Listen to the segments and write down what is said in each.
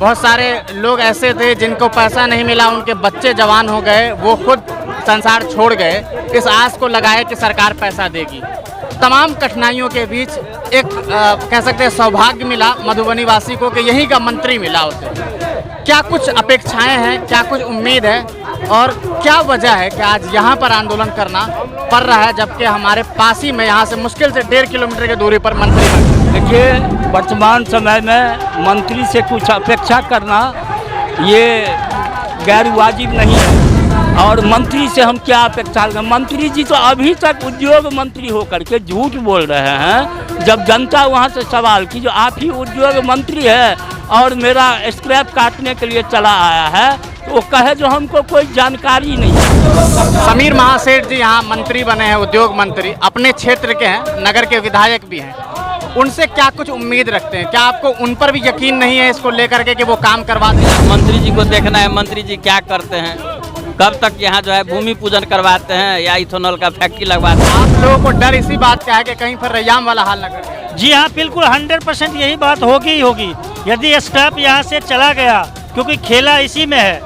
बहुत सारे लोग ऐसे थे जिनको पैसा नहीं मिला, उनके बच्चे जवान हो गए, वो खुद संसार छोड़ गए इस आस को लगाए कि सरकार पैसा देगी। तमाम कठिनाइयों के बीच एक कह सकते हैं सौभाग्य मिला मधुबनी वासी को कि यहीं का मंत्री मिला उसे। क्या कुछ अपेक्षाएं हैं, क्या कुछ उम्मीद है और क्या वजह है कि आज यहाँ पर आंदोलन करना पड़ रहा है, जबकि हमारे पास ही में यहाँ से मुश्किल से 1.5 किलोमीटर की दूरी पर मंत्री है। देखिए, वर्तमान समय में मंत्री से कुछ अपेक्षा करना ये गैर वाजिब नहीं है। और मंत्री से हम क्या अपेक्षा करें? मंत्री जी तो अभी तक उद्योग मंत्री होकर के झूठ बोल रहे हैं। जब जनता वहाँ से सवाल की जो आप ही उद्योग मंत्री है और मेरा स्क्रैप काटने के लिए चला आया है, तो वो कहे जो हमको कोई जानकारी नहीं है। समीर महासेठ जी यहाँ मंत्री बने हैं, उद्योग मंत्री, अपने क्षेत्र के हैं, नगर के विधायक भी हैं। उनसे क्या कुछ उम्मीद रखते हैं? क्या आपको उन पर भी यकीन नहीं है इसको लेकर के कि वो काम करवा दें? मंत्री जी को देखना है, मंत्री जी क्या करते हैं, कब तक यहाँ जो है भूमि पूजन करवाते हैं या इथेनॉल का फैक्ट्री लगवाते हैं। आप लोगों को डर इसी बात का है कि कहीं पर रैयाम वाला हाल न कर? जी हाँ, बिल्कुल 100% यही बात होगी ही होगी। यदि स्क्रैप यहाँ से चला गया, क्योंकि खेला इसी में है,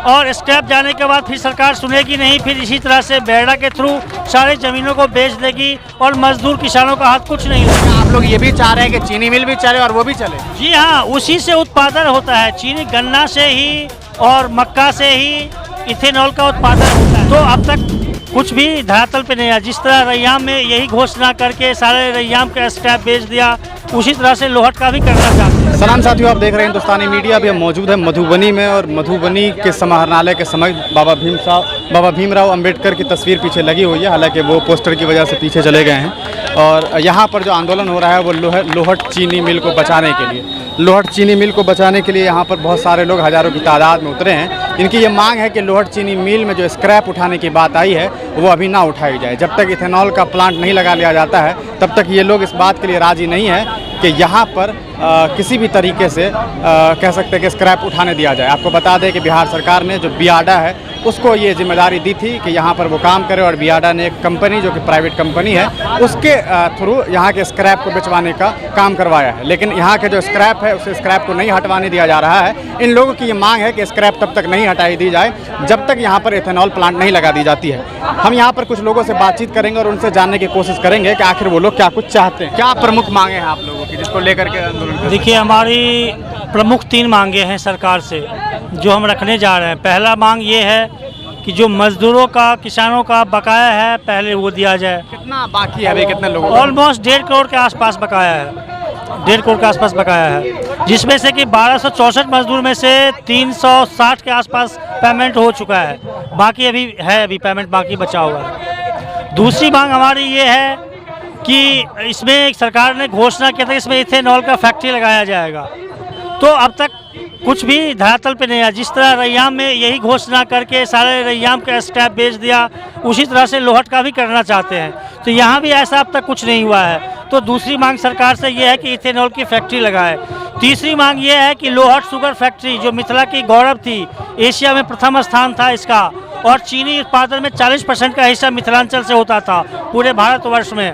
और स्क्रैप जाने के बाद फिर सरकार सुनेगी नहीं, फिर इसी तरह से बेड़ा के थ्रू सारे ज़मीनों को बेच देगी और मजदूर किसानों का हाथ कुछ नहीं लगेगा। आप लोग ये भी चाह रहे हैं कि चीनी मिल भी चले और वो भी चले? जी हाँ, उसी से उत्पादन होता है। चीनी गन्ना से ही और मक्का से ही इथेनॉल का उत्पादन होता है। तो अब तक कुछ भी धरातल पे नहीं है। जिस तरह रैयाम में यही घोषणा करके सारे रैयाम का स्क्रैप बेच दिया, उसी तरह से लोहट का भी करना चाहते हैं। सलाम साथियों, आप देख रहे हैं हिंदुस्तानी मीडिया। अभी हम मौजूद है मधुबनी में और मधुबनी के समाहरणालय के समक्ष बाबा भीमराव अंबेडकर की तस्वीर पीछे लगी हुई है। हालांकि वो पोस्टर की वजह से पीछे चले गए हैं। और यहाँ पर जो आंदोलन हो रहा है वो लोहट चीनी मिल को बचाने के लिए, लोहट चीनी मिल को बचाने के लिए यहाँ पर बहुत सारे लोग हज़ारों की तादाद में उतरे हैं। इनकी ये मांग है कि लोहट चीनी मिल में जो स्क्रैप उठाने की बात आई है वो अभी ना उठाई जाए। जब तक इथेनॉल का प्लांट नहीं लगा लिया जाता है तब तक ये लोग इस बात के लिए राज़ी नहीं है कि यहाँ पर किसी भी तरीके से कह सकते हैं कि स्क्रैप उठाने दिया जाए। आपको बता दें कि बिहार सरकार ने जो बियाडा है उसको ये जिम्मेदारी दी थी कि यहाँ पर वो काम करे, और बियाडा ने एक कंपनी जो कि प्राइवेट कंपनी है उसके थ्रू यहाँ के स्क्रैप को बिचवाने का काम करवाया है। लेकिन यहाँ के जो स्क्रैप है उस स्क्रैप को नहीं हटवाने दिया जा रहा है। इन लोगों की ये मांग है कि स्क्रैप तब तक नहीं हटाई दी जाए जब तक यहाँ पर इथेनॉल प्लांट नहीं लगा दी जाती है। हम यहाँ पर कुछ लोगों से बातचीत करेंगे और उनसे जानने की कोशिश करेंगे कि आखिर वो लोग क्या कुछ चाहते हैं। क्या प्रमुख मांगे हैं आप लोगों की जिसको लेकर के आंदोलन? देखिए, हमारी प्रमुख 3 मांगे हैं सरकार से जो हम रखने जा रहे हैं। पहला मांग ये है कि जो मजदूरों का, किसानों का बकाया है पहले वो दिया जाए। कितना बाकी है अभी, कितने लोगों? ऑलमोस्ट 1.5 करोड़ के आसपास बकाया है, 1.5 करोड़ के आसपास बकाया है, जिसमें से कि 1264 मजदूर में से 360 के आसपास पेमेंट हो चुका है। बाकी अभी पेमेंट बाकी बचा हुआ है। दूसरी मांग हमारी ये है कि इसमें सरकार ने घोषणा किया था कि इसमें इथेनॉल का फैक्ट्री लगाया जाएगा, तो अब तक कुछ भी धरातल पे नहीं है। जिस तरह रैयाम में यही घोषणा करके सारे रैयाम का स्क्रैप बेच दिया, उसी तरह से लोहट का भी करना चाहते हैं। तो यहाँ भी ऐसा अब तक कुछ नहीं हुआ है। तो दूसरी मांग सरकार से ये है कि इथेनॉल की फैक्ट्री लगाए। तीसरी मांग ये है कि लोहट शुगर फैक्ट्री जो मिथिला की गौरव थी, एशिया में प्रथम स्थान था इसका, और चीनी उत्पादन में 40% का हिस्सा मिथिलांचल से होता था पूरे भारतवर्ष में,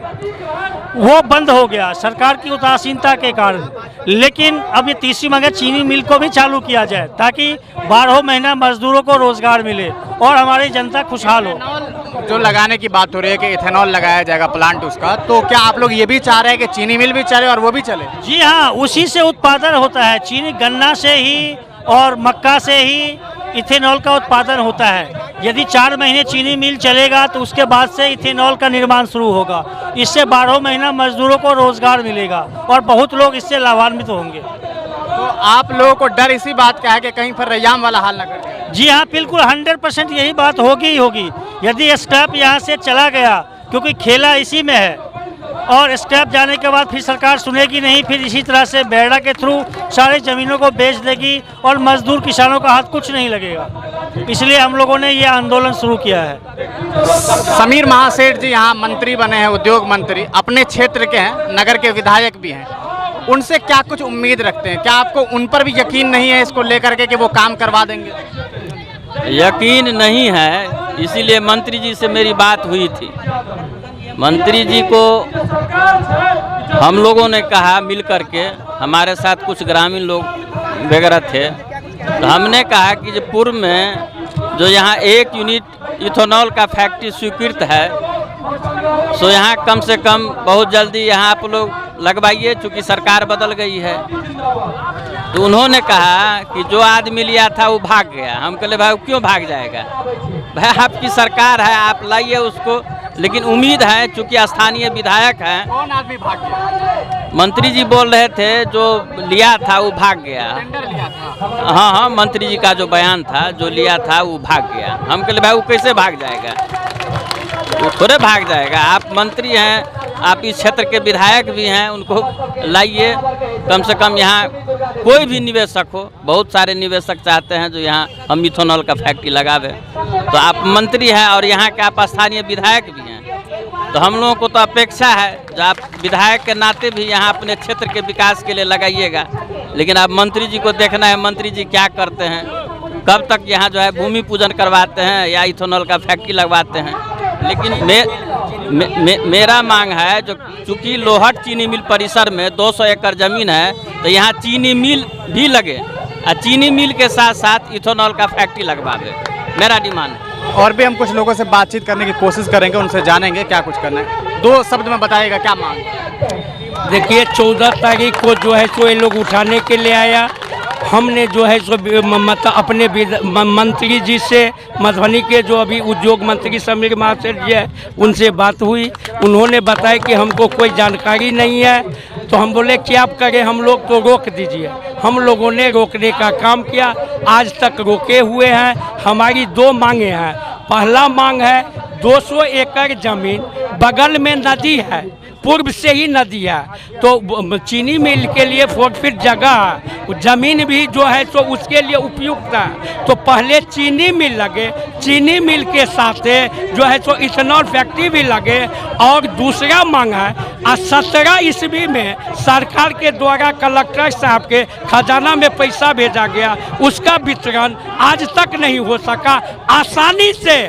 वो बंद हो गया सरकार की उदासीनता के कारण। लेकिन अब ये तीसरी मांग है चीनी मिल को भी चालू किया जाए ताकि 12 महीना मजदूरों को रोजगार मिले और हमारी जनता खुशहाल हो। जो लगाने की बात हो रही है कि इथेनॉल लगाया जाएगा प्लांट उसका, तो क्या आप लोग ये भी चाह रहे हैं कि चीनी मिल भी चले और वो भी चले? जी हाँ, उसी से उत्पादन होता है। चीनी गन्ना से ही और मक्का से ही इथेनॉल का उत्पादन होता है। यदि 4 महीने चीनी मिल चलेगा तो उसके बाद से इथेनॉल का निर्माण शुरू होगा। इससे 12 महीना मजदूरों को रोजगार मिलेगा और बहुत लोग इससे लाभान्वित होंगे। तो आप लोगों को डर इसी बात का है कि कहीं पर रैयाम वाला हाल न कर? जी हाँ, बिल्कुल 100% यही बात होगी ही होगी। यदि स्क्रैप यहाँ से चला गया, क्योंकि खेला इसी में है, और स्क्रैप जाने के बाद फिर सरकार सुनेगी नहीं, फिर इसी तरह से बेड़ा के थ्रू सारे ज़मीनों को बेच देगी और मजदूर किसानों का हाथ कुछ नहीं लगेगा। इसलिए हम लोगों ने ये आंदोलन शुरू किया है। समीर महासेठ जी यहाँ मंत्री बने हैं, उद्योग मंत्री, अपने क्षेत्र के हैं, नगर के विधायक भी हैं। उनसे क्या कुछ उम्मीद रखते हैं? क्या आपको उन पर भी यकीन नहीं है इसको लेकर के कि वो काम करवा देंगे? यकीन नहीं है, इसीलिए मंत्री जी से मेरी बात हुई थी। मंत्री जी को हम लोगों ने कहा मिल करके, हमारे साथ कुछ ग्रामीण लोग वगैरह थे, तो हमने कहा कि जो पूर्व में जो यहाँ 1 यूनिट इथेनॉल का फैक्ट्री स्वीकृत है, सो यहाँ कम से कम बहुत जल्दी यहाँ आप लोग लगवाइए, चूँकि सरकार बदल गई है। तो उन्होंने कहा कि जो आदमी लिया था वो भाग गया। हम कहले भाई क्यों भाग जाएगा, भाई आपकी सरकार है, आप लाइए उसको। लेकिन उम्मीद है, चूँकि स्थानीय विधायक हैं। कौन आदमी भाग गया? मंत्री जी बोल रहे थे जो लिया था वो भाग गया। टेंडर लिया था? हाँ, मंत्री जी का जो बयान था, जो लिया था वो भाग गया। हम कहले भाई वो कैसे भाग जाएगा, वो थोड़े भाग जाएगा। आप मंत्री हैं, आप इस क्षेत्र के विधायक भी हैं, उनको लाइए। कम से कम यहाँ कोई भी निवेशक हो, बहुत सारे निवेशक चाहते हैं जो यहाँ हम इथेनॉल का फैक्ट्री लगावे। तो आप मंत्री हैं और यहाँ के आप स्थानीय विधायक भी हैं, तो हम लोगों को तो अपेक्षा है जो आप विधायक के नाते भी यहाँ अपने क्षेत्र के विकास के लिए लगाइएगा। लेकिन आप मंत्री जी को देखना है, मंत्री जी क्या करते हैं, कब तक यहाँ जो है भूमि पूजन करवाते हैं या इथेनॉल का फैक्ट्री लगवाते हैं। लेकिन मेरा मांग है, जो चूँकि लोहट चीनी मिल परिसर में 200 एकड़ ज़मीन है, तो यहाँ चीनी मिल भी लगे और चीनी मिल के साथ साथ इथेनॉल का फैक्ट्री लगवा दे, मेरा डिमांड है। और भी हम कुछ लोगों से बातचीत करने की कोशिश करेंगे, उनसे जानेंगे क्या कुछ करना है। 2 शब्द में बताइएगा क्या मांग है? देखिए 14 तारीख को जो है सो ये लोग उठाने के लिए आया। हमने जो है सो मतलब अपने मंत्री जी से, मधुबनी के जो अभी उद्योग मंत्री समीर महासेठ जी है, उनसे बात हुई। उन्होंने बताया कि हमको कोई जानकारी नहीं है। तो हम बोले कि आप करें हम लोग, तो रोक दीजिए। हम लोगों ने रोकने का काम किया, आज तक रोके हुए हैं। हमारी 2 मांगे हैं। पहला मांग है 200 एकड़ ज़मीन, बगल में नदी है, पूर्व से ही नदी है, तो चीनी मिल के लिए 4 फीट जगह, ज़मीन भी जो है तो उसके लिए उपयुक्त है। तो पहले चीनी मिल लगे, चीनी मिल के साथ जो है तो इथेनॉल फैक्ट्री भी लगे। और दूसरा मांग है 17 ईस्वी में सरकार के द्वारा कलेक्टर साहब के खजाना में पैसा भेजा गया, उसका वितरण आज तक नहीं हो सका। आसानी से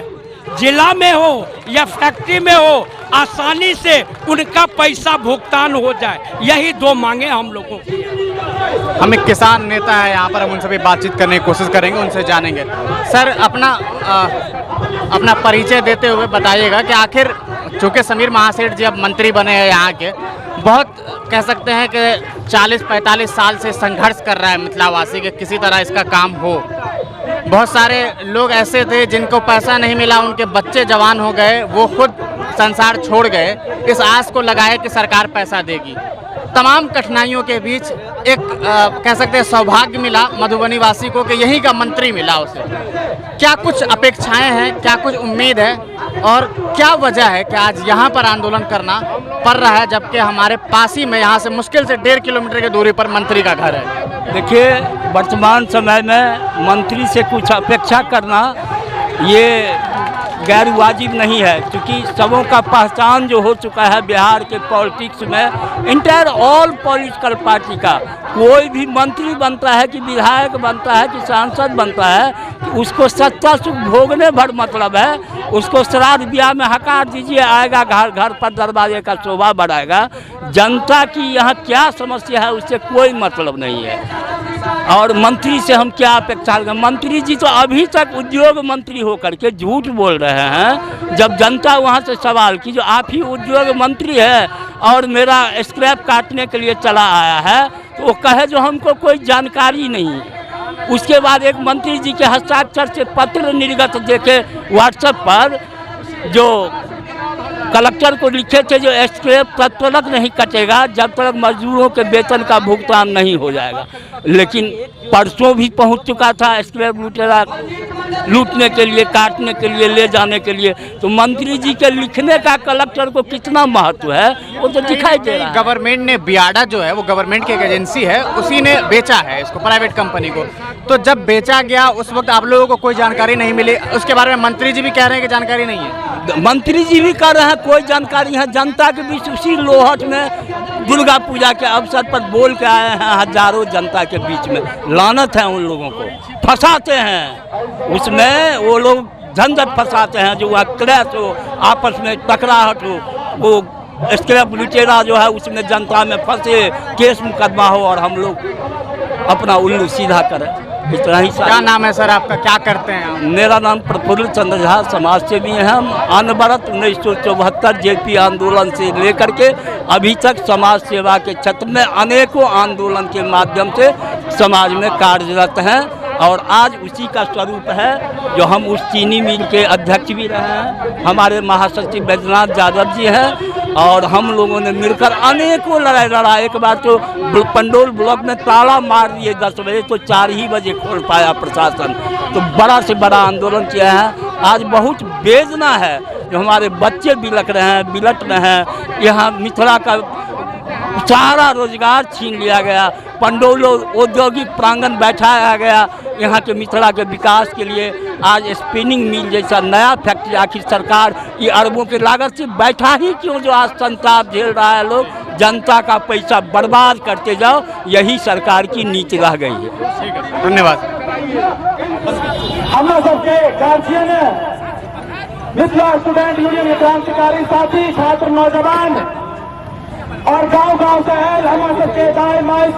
जिला में हो या फैक्ट्री में हो, आसानी से उनका पैसा भुगतान हो जाए, यही 2 मांगे हम लोगों की। हम एक किसान नेता है यहाँ पर, हम उनसे भी बातचीत करने की कोशिश करेंगे, उनसे जानेंगे। सर, अपना परिचय देते हुए बताइएगा कि आखिर चूँकि समीर महासेठ जी अब मंत्री बने हैं यहाँ के, बहुत कह सकते हैं कि 40-45 साल से संघर्ष कर रहा है मिथिलावासी के किसी तरह इसका काम हो। बहुत सारे लोग ऐसे थे जिनको पैसा नहीं मिला, उनके बच्चे जवान हो गए, वो खुद संसार छोड़ गए, इस आस को लगाए कि सरकार पैसा देगी। तमाम कठिनाइयों के बीच एक कह सकते हैं सौभाग्य मिला मधुबनी वासी को कि यहीं का मंत्री मिला उसे। क्या कुछ अपेक्षाएं हैं, क्या कुछ उम्मीद है, और क्या वजह है कि आज यहाँ पर आंदोलन करना पड़ रहा है, जबकि हमारे पास ही में यहाँ से मुश्किल से 1.5 किलोमीटर की दूरी पर मंत्री का घर है? देखिए, वर्तमान समय में मंत्री से कुछ अपेक्षा करना ये गैर वाजिब नहीं है, क्योंकि सबों का पहचान जो हो चुका है बिहार के पॉलिटिक्स में, इंटायर ऑल पॉलिटिकल पार्टी का कोई भी मंत्री बनता है कि विधायक बनता है कि सांसद बनता है, कि उसको सत्ता सुख भोगने भर मतलब है। उसको श्राद्ध ब्याह में हकार दीजिए, आएगा घर घर पर, दरवाजे का शोभा बढ़ाएगा। जनता की यहाँ क्या समस्या है उससे कोई मतलब नहीं है। और मंत्री से हम क्या अपेक्षा करें? मंत्री जी तो अभी तक उद्योग मंत्री होकर के झूठ बोल रहे हैं। जब जनता वहाँ से सवाल की, जो आप ही उद्योग मंत्री है और मेरा स्क्रैप काटने के लिए चला आया है, तो वो कहे जो हमको कोई जानकारी नहीं है। उसके बाद एक मंत्री जी के हस्ताक्षर से पत्र निर्गत देखे व्हाट्सएप पर, जो कलेक्टर को लिखे थे, जो स्क्रैप तब तक नहीं कटेगा जब तक मजदूरों के वेतन का भुगतान नहीं हो जाएगा। लेकिन परसों भी पहुंच चुका था स्क्रैप लुटेरा लूटने के लिए, काटने के लिए, ले जाने के लिए। तो मंत्री जी के लिखने का कलेक्टर को कितना महत्व है वो तो दिखाई दे रहा है। गवर्नमेंट ने बियाडा जो है, वो गवर्नमेंट की एक एजेंसी है, उसी ने बेचा है इसको प्राइवेट कंपनी को। तो जब बेचा गया उस वक्त आप लोगों को कोई जानकारी नहीं मिली, उसके बारे में मंत्री जी भी कह रहे हैं कि जानकारी नहीं है। मंत्री जी भी कह रहे हैं कोई जानकारी है। जनता के बीच उसी लोहट में दुर्गा पूजा के अवसर पर बोल के आए हैं हजारों जनता के बीच में। लानत है उन लोगों को, फंसाते हैं उसमें, वो लोग झंझट फंसाते हैं। जो वहाँ क्रैश हो, आपस में टकराहट हो, वो स्क्रैप लुटेरा जो है उसमें जनता में फंसे, केस मुकदमा हो और हम लोग अपना उल्लू सीधा करें, इतना ही। क्या नाम है सर आपका, क्या करते हैं आप? मेरा नाम प्रफुल्ल चंद्र झा, समाज सेवी हैं हम। अनवरत 1974 जेपी आंदोलन से लेकर के अभी तक समाज सेवा के क्षेत्र में अनेकों आंदोलन के माध्यम से समाज में कार्यरत हैं और आज उसी का स्वरूप है जो हम उस चीनी मिल के अध्यक्ष भी रहे हैं। हमारे महासचिव बैद्यनाथ यादव जी हैं और हम लोगों ने मिलकर अनेकों लड़ाई लड़ा। एक बार तो पंडोल ब्लॉक में ताला मार दिए 10 बजे, तो 4 ही बजे खोल पाया प्रशासन। तो बड़ा से बड़ा आंदोलन किया है। आज बहुत बेदना है जो हमारे बच्चे बिलट रहे हैं। यहाँ मिथिला का सारा रोजगार छीन लिया गया। पंडोल औद्योगिक प्रांगण बैठाया गया यहाँ के मिथिला के विकास के लिए। आज स्पिनिंग मिल जैसा नया फैक्ट्री आखिर सरकार ये अरबों के लागत से बैठा ही क्यों, जो आज संताप झेल रहा है लोग। जनता का पैसा बर्बाद करते जाओ, यही सरकार की नीति रह गई है। धन्यवाद। हम सबके गार्जियन मिथिला स्टूडेंट यूनियन के क्रांतिकारी साथी, छात्र, नौजवान और गांव-गांव से आयल हम सबके दाई माई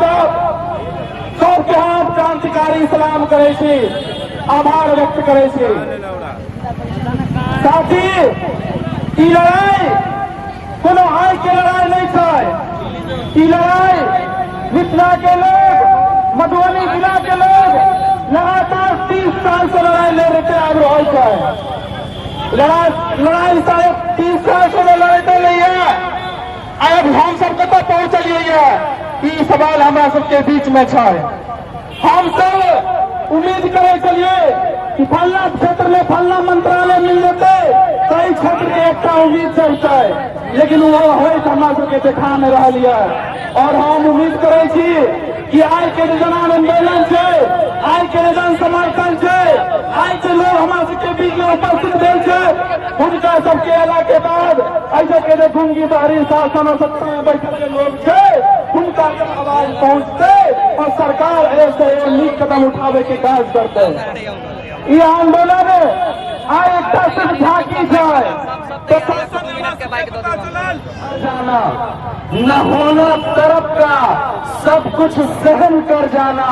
सबके हम क्रांतिकारी सलाम करे छी, आभार व्यक्त करे छी। साथी, ई लड़ाई कोनो आय के लड़ाई नहीं है। ई लड़ाई मिथिला के लोग, मधुबनी जिला के लोग लगातार 30 साल से लड़ाई ले रहे आग रहा है। लड़ाई शायद 30 साल से लड़ते नहीं है। अब हम सब कतऽ पहुँचलिए ये सवाल हमारा सबके बीच में है। हम सब उम्मीद करे चलिए कि फलना क्षेत्र में फलना मंत्रालय मिल जेते, कई क्षेत्र के एक उम्मीद चलते, लेकिन वो हमारा सबके देखा नहीं रहा है। और हम उम्मीद करे कि आय के जन आंदोलन से, आय के जन समर्थन से, आय के लोग हमारा सबके बीच में उपस्थित भेल छे। उनका सबके अला के बाद ऐसे के गुंगी बाहरी शासन और सत्ता में बैठे के लोग छे, उनका आवाज पहुंचते और सरकार ऐसे नीक कदम उठावे के काज करते। ये आंदोलन आय एक सिर्फ झांकी जाए तो जाना न होना तरफ का सब कुछ सहन कर जाना,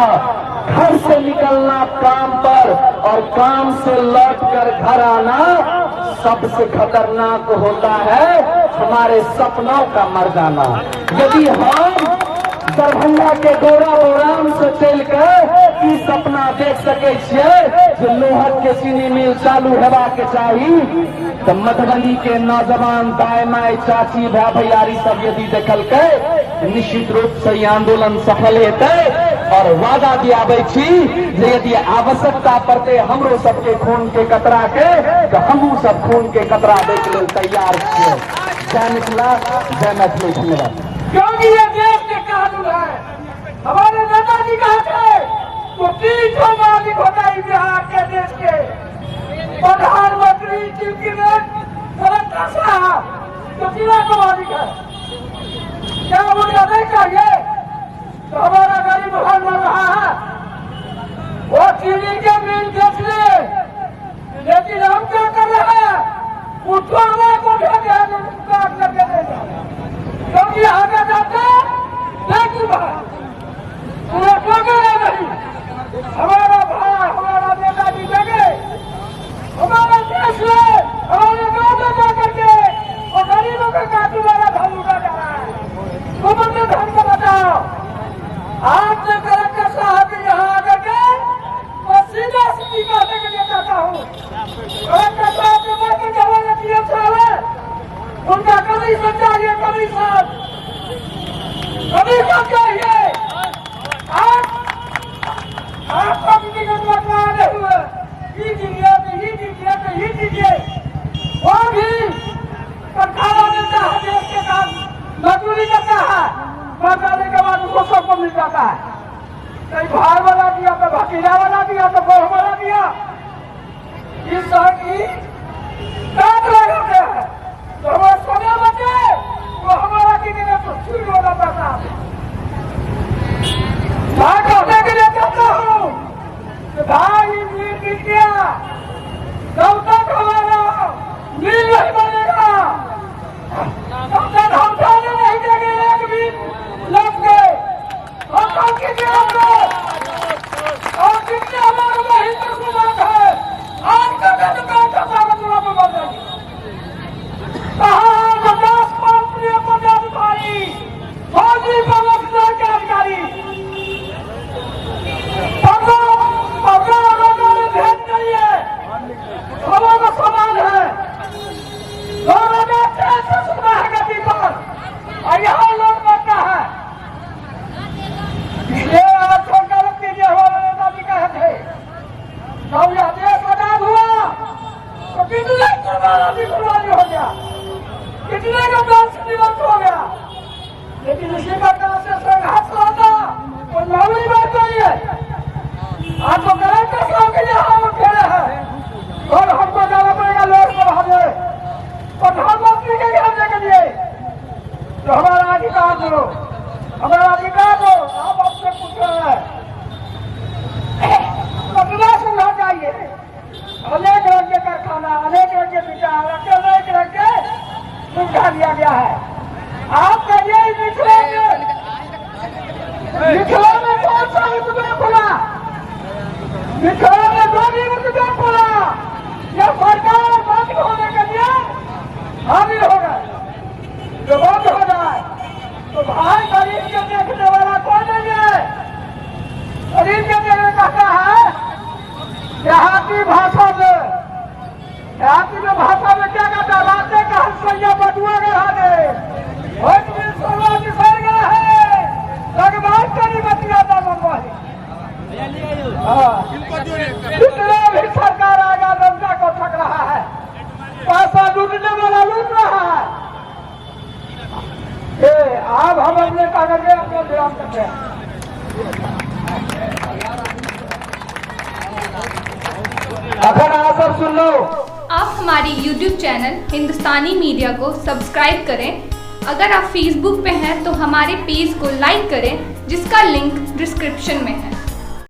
घर से निकलना काम पर और काम से लौट कर घर आना सबसे खतरनाक होता है हमारे सपनों का मर जाना। यदि हम दरभंगा के डोराम से चल कर ई सपना देख सके जो लोहट के चीनी मिल चालू हेबा के चाहिए, तो मधुबनी के नौजवान दाई माई चाची भाई भैयारी सब यदि देखल के निश्चित रूप से ये आंदोलन सफल हेतै। और वादा दियाबै छी जे यदि आवश्यकता पड़ते हमरो सबके खून के कतरा के, तो हमहू सब खून के कतरा दै के लेल तैयार छियै। जय मिथिला, जय मैथिली। धन्यवाद। क्योंकि ये देश के कानून है। हमारे नेताजी कहा थे तो 3 मालिक होता है बिहार के देश के, प्रधानमंत्री, चीफ मिनिस्टर, कलेक्टर साहब, तो जिला का मालिक है। क्या वो नहीं चाहिए? तो हमारा गरीब घर मर रहा है, वो चीनी के मिल देख ले, लेकिन हम क्या कर रहे हैं? उठवा को काट करके देगा, क्योंकि आगे जाते नहीं हमारा भाई, हमारा नेताजी जगे, हमारा देश में, हमारे गाँव में जाकर के और गरीबों के काटू वाला धन उठा जा रहा है। तुम अपने धन को बचाओ। आज से कलेक्टर साहब यहाँ आकर के मैं सीधा सीधी कहने के लिए चाहता हूँ, कलेक्टर साहब के बात में हमारे पीएम साहब है, उनका कमीशन चाहिए, कमीशन चाहिए। आपका भी नहीं हुए, ये दीजिए, वो भी खाना मिलता है, देश के काम मजदूरी करता है, करने के बाद उसको सबको मिल जाता है। कहीं भाई वाला दिया, तो भतीजा वाला दिया, तो बहू वाला दिया। इस तरह की काट रहे होते हैं, तो हमारे समय बचे वो हमारा की तो छूट होना पड़ता है। भाई कहने के लिए कहता हूँ कि भाई मिल मिल गया, जब तक हमारा मिल नहीं बनेगा तब तक हम जाने नहीं देंगे। एक भी लग गए हम कीजिए। सुनो, हमारा अधिकार हो, आप आपसे पूछ रहे हैं, कितना सुनना चाहिए? अनेक रंग के कारखाना, अनेक रंग के विचार, अनेक रंग के सुविधा दिया गया है। आप कहिए मिथिला में कौन सा उद्योग खुला? मिथिला में जो भी उद्योग खुला, यह सरकार बंद होने के लिए हावी हो गए, जो बंद हो जाए तो भाई गरीब के देखने वाला कौन नहीं है? गरीब के देखने कहता है देहाती भाषा में, देहाती में भाषा में क्या कहता है? रास्ते का हंसैया बटुआ गया है, सोलह निसर गया है, लगभग करी बतिया था मंगवाही। जितने भी सरकार आएगा जनता को ठग रहा है, पैसा लूटने वाला लूट रहा है। अब हम अपने कागज में अपना ध्यान करते हैं। अगर आप सब सुन लो। आप हमारी YouTube चैनल हिंदुस्तानी मीडिया को सब्सक्राइब करें। अगर आप Facebook पे हैं तो हमारे पेज को लाइक करें, जिसका लिंक डिस्क्रिप्शन में है।